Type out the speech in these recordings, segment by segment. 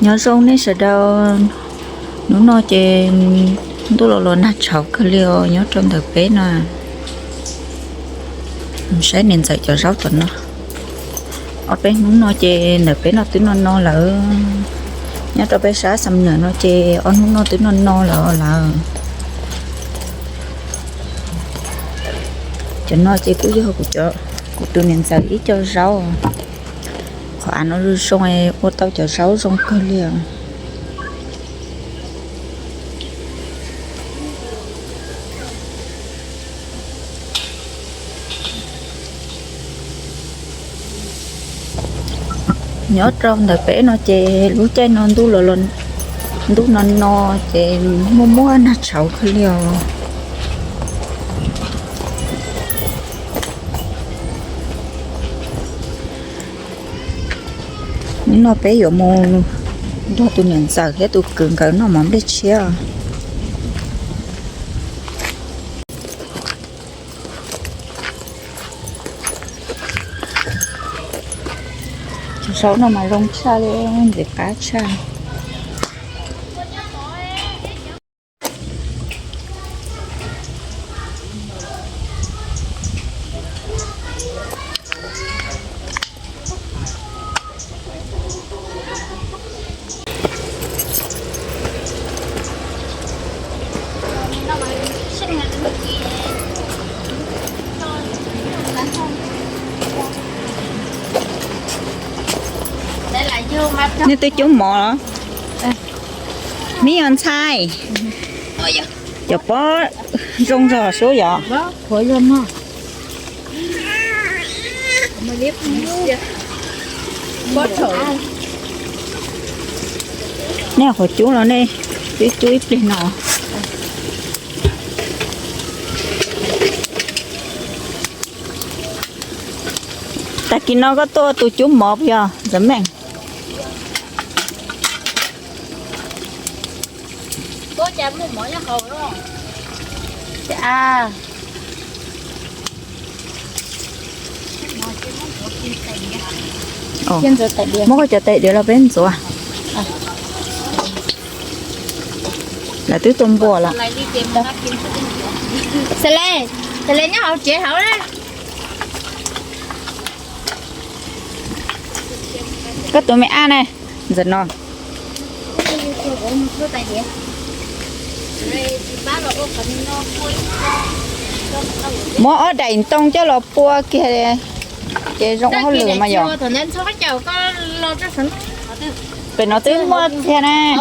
nhớ rong nên sợ đâu nó chơi tôi lo nát chảo cái liều nhớ trong thực tế nè sẽ nên dạy cho sáu tuần nó ở bên nó chơi thực tế nó tính nó là nhớ cho bé sáng xăm nữa nó chơi ở nó tính nó là cho nó chơi cũng vô của tôi nên dạy ít cho sáu họ nó xong rồi ô tô cho sáu xong cái liều nhớ trong đời bé nó chè lú chè non tu lần tu nó chè mua nát sầu cái liều nó bé giờ mua đó tôi nhận sợ cái tôi cường cỡ nó mỏng để chia sáu nó mà rong xa lên để cá xa như tôi chúng mò mấy anh sai chụp bó rong rồi số giờ đó khỏi lên ha mà liếp bớt thở nè khỏi chú nó đây chú ít đi nọ tại khi nó có tôi chú một giờ dám mẹ có cha một mỗi nhà hầu đúng không cha trên giờ tại điện mỗi cái chợ tệ đều là bên rồi là tứ tôm bò là lại đi tìm đâu xe lên nhá hậu chế hậu đấy cái tụi mẹ ăn này giật non mỗi ở đầy tông cho lò bua kia cái rong họ lửa mà giờ phải nó tứ mua thế này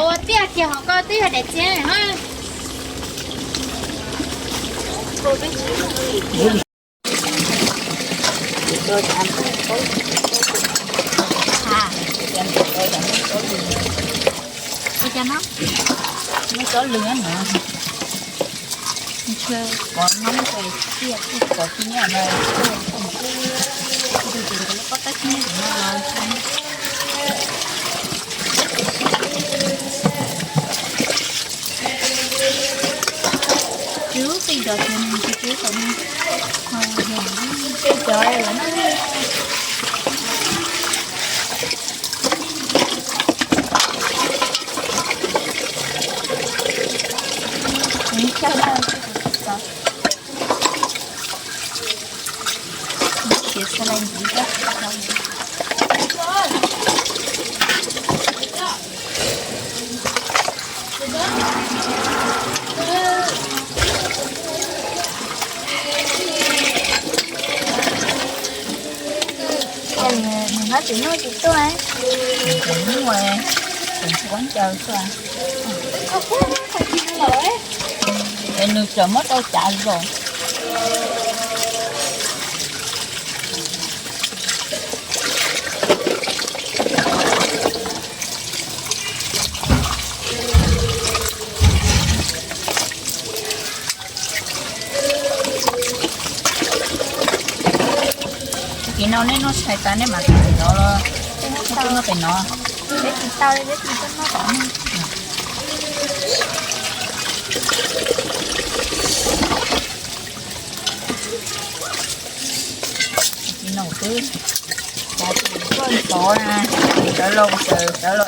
cho nó có lửa nữa chơi còn nóng rồi kia có cái nhà này có tất nhiên nó trước bây giờ thì mình chứ còn cái trời là nó mình nói chuyện nói chuyện tôi ấy đúng rồi mình quán chờ thôi để nước chờ mất đâu chạy rồi cái nào nên nó xài ta nên mà nó phải nó biết thì tao biết thì nó có cái nào cứ con số nè sợ lộn sợ lộn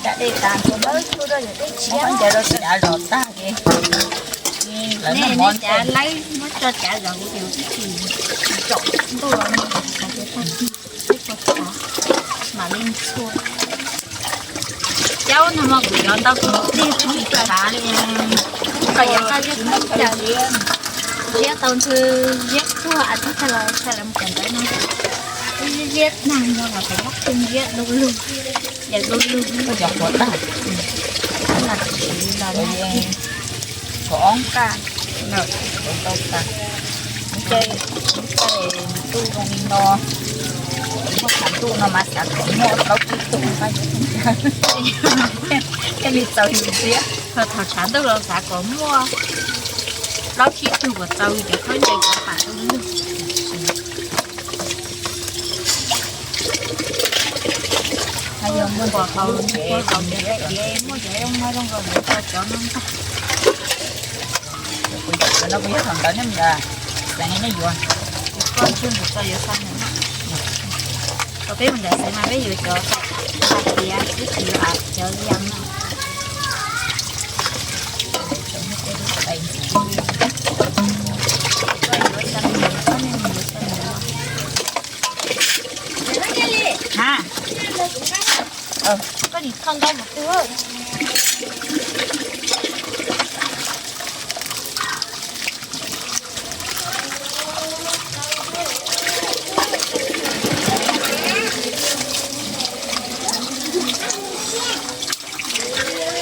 đã đi tàn của mới chú đó những cái chiếc con chờ rồi đã lọt ta kìa lấy một món chả lấy nó cho chả dầu của điều cái gì trộn tôi là một cái con mà lên xua cháu nó mà bị nó tao đi đi cả đi phải giờ tao giết nó chả giết tao thư giết thua ăn thế là làm cần đấy nó giết nàng nhưng mà phải móc chân giết đâu luôn giờ đâu luôn có chọn một đó là chỉ là có ca nợ đâu cả chơi tu con no một tháng tu nó mà sạch cũng mua đâu tu phải cái gì tàu gì thế thật thật chán đâu là sạch cũng mua đâu chỉ tu của tàu để có gì có phải luôn hay là mua quả cầu để mua để ông nói trong rồi để cho nó biết thằng đó nên là này nó vừa con chưa được cho vừa xanh nữa có biết mình để xem mai bây giờ cho thì ăn cái gì à cho dân ha có gì không đâu mà tươi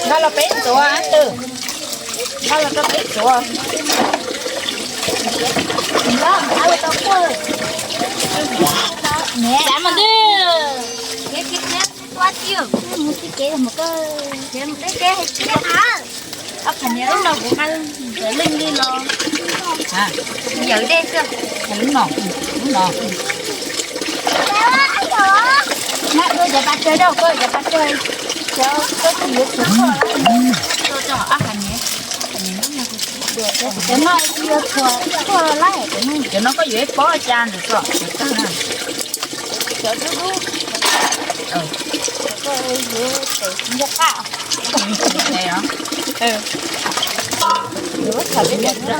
đó là bé sủa anh Tư đó là cái bé sủa đó áo tao quên mẹ làm mà đi cái quá chưa một cái kế là một cái hả ốc thành nhớ đâu của anh để linh đi lo à giờ đây chưa đúng rồi mẹ tôi giờ bạn chơi đâu coi giờ bạn chơi cho cái gì cũng cho ốc thành nhé cho nó chưa thua lại cho nó có dễ bó chan được rồi cho nó có dễ để mua cao này hả nữa thật cái đẹp đó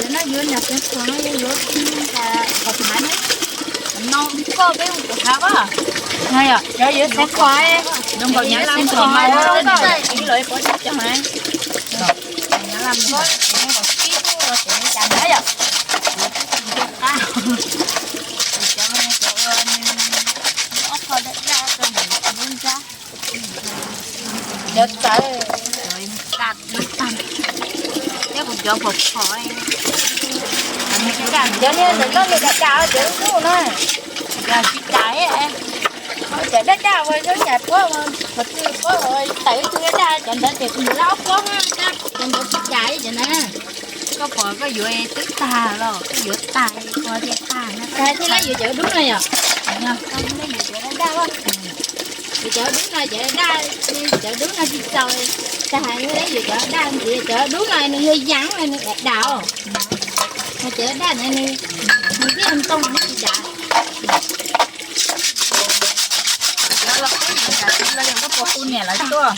nó dưới nhà cái xoắn nó dưới là bột mắm ấy nó có cái một tháo á hay à cho dưới xe khoai đừng vào nhà làm khoai đó cái lưỡi bỏ cho mày nhà làm thôi nó vào kí rồi sẽ chả nhớ rồi được trời rồi cắt được tan cái một chỗ phục khỏi cho nên là nó được chào chữ của nó là chị trái em chạy đất đào rồi nó nhạt quá mà thật sự quá rồi tự tôi ra chẳng đã tiệc mùa lóc quá ha chẳng được chị trái vậy nè có phải có vừa tức tà rồi vừa tài qua thì tà nó tài thì lấy vừa chợ đúng này à nha không lấy vừa chợ đất đào vừa chợ đúng này chợ đa chợ đúng này thì rồi tài lấy vừa chợ đa thì chợ đúng này người vắng này đẹp đạo mà chợ đa này nè cái anh tông nó chị trả đó là cái là có bộ tu nè lại chưa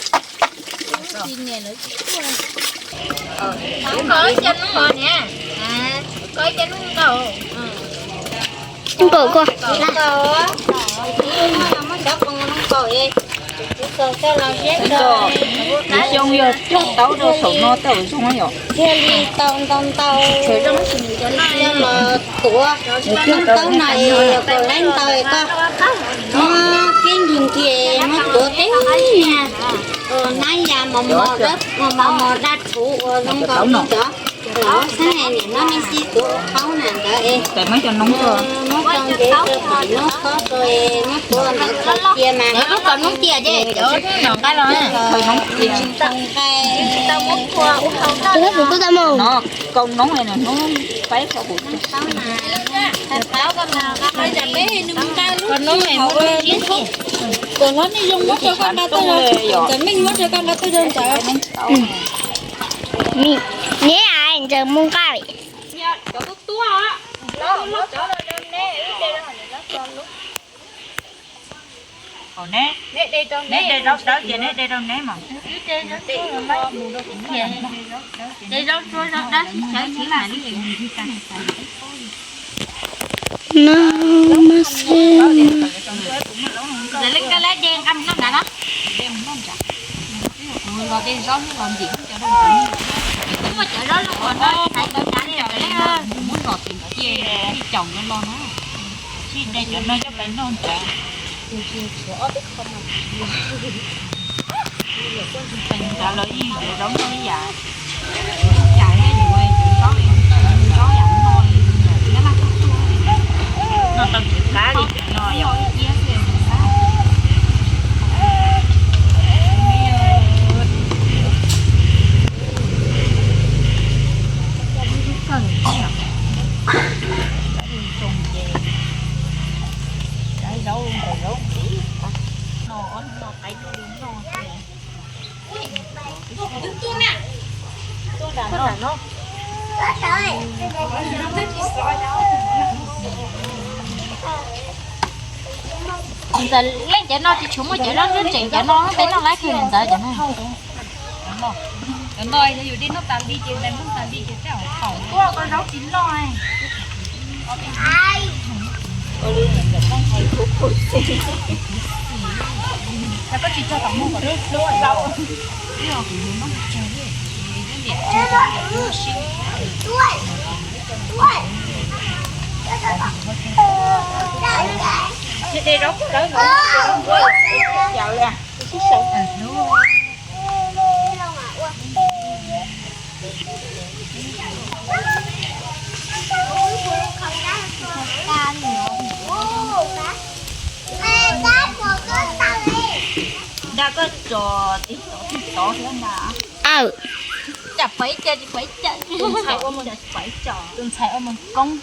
tin nè lại có chân nó mờ nè có chân nó cầu chúng tôi qua cầu á nó đắp con nó cầu đi cầu cho là ghét rồi trong giờ tao đâu sổ nó tao xong rồi theo đi tàu thế trong nhưng mà của tàu này còn lên tàu có cái nhìn kia nó của thế nha nay là mò đất mò đắt phụ không có gì đó đó thế này nè nó mới xí của khấu nè đợi tại mấy cho nóng rồi nó còn dễ cho nó có rồi nó của nó kia mà nó còn nóng kia chứ chỗ nó cái rồi thời nóng thì tăng cái tao muốn qua uống không nó cũng có tao mong nó con nóng này nè nó phải có bụi tao con nào bây giờ bé nó cao lúc con nóng này nó kiến không còn nó đi dùng mất cho con đã tới rồi còn mình mất cho con đã tới rồi trời mi nhé ai giờ mua cái Dạ, cho tôi tua á. Đó, nó cho nó đem nè, đây là nó cho lúc. Còn nè Đây trong nè đây đâu đó chị nè đây đâu nè mà đây nó tí nó mua đâu cũng vậy. Đây đâu cho nó đó chỉ là cái gì. nó mà xem Để lên cái lá đen ăn nó đã đó. Đen nó chả. Rồi đen rau nó làm gì cho nó. Nhưng mà chợ đó nó còn đó thay cái cá đi rồi đấy. Muốn ngọt thì chê đi trồng lên lo nó. chị đây cho nó cho cái non chả trả lời gì vậy đóng nó bây giờ Chạy á nhiều ơi, có dặn thôi. Nó là nó tao chịu cá đi nó rồi vậy yes rồi. cái đâu rồi đâu nó phải nó đúng nó Tôi nè. tôi là nó Mình ta lấy cho nó thì chúng mà cho nó chuyện cho nó bé nó lái thuyền tới cho nó. Đúng rồi, ví dụ đi nó tàn đi trên đây muốn tàn đi trên cái hậu Có con rau chín rồi. là có chỉ cho tao mua vào nước luôn rau. đây đó đó chào nè đã có trò tí tổ thế nào Chả phải chơi thì phải chơi. phải trò Đừng chạy mà con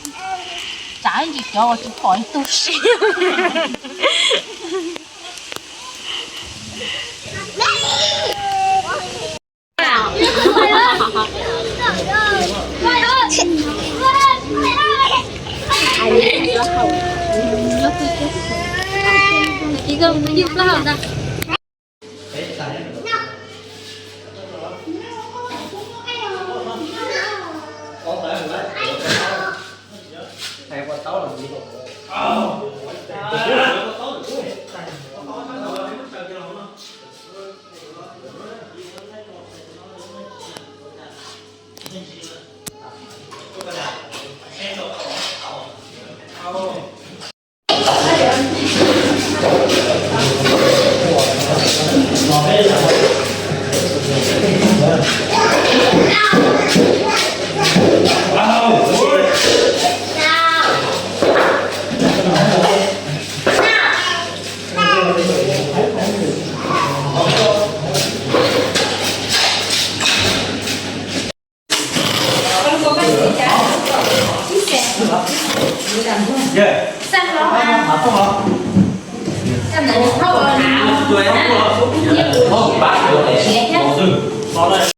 trái gì cho chú khỏi tu sĩ. Chị không nó giúp nó ra. Hay qua tấu làm gì? Yeah. Sang đó à. Không hả? Em lại được thâu rồi nào. Tụi em không được. Không, bác được. Một dừng.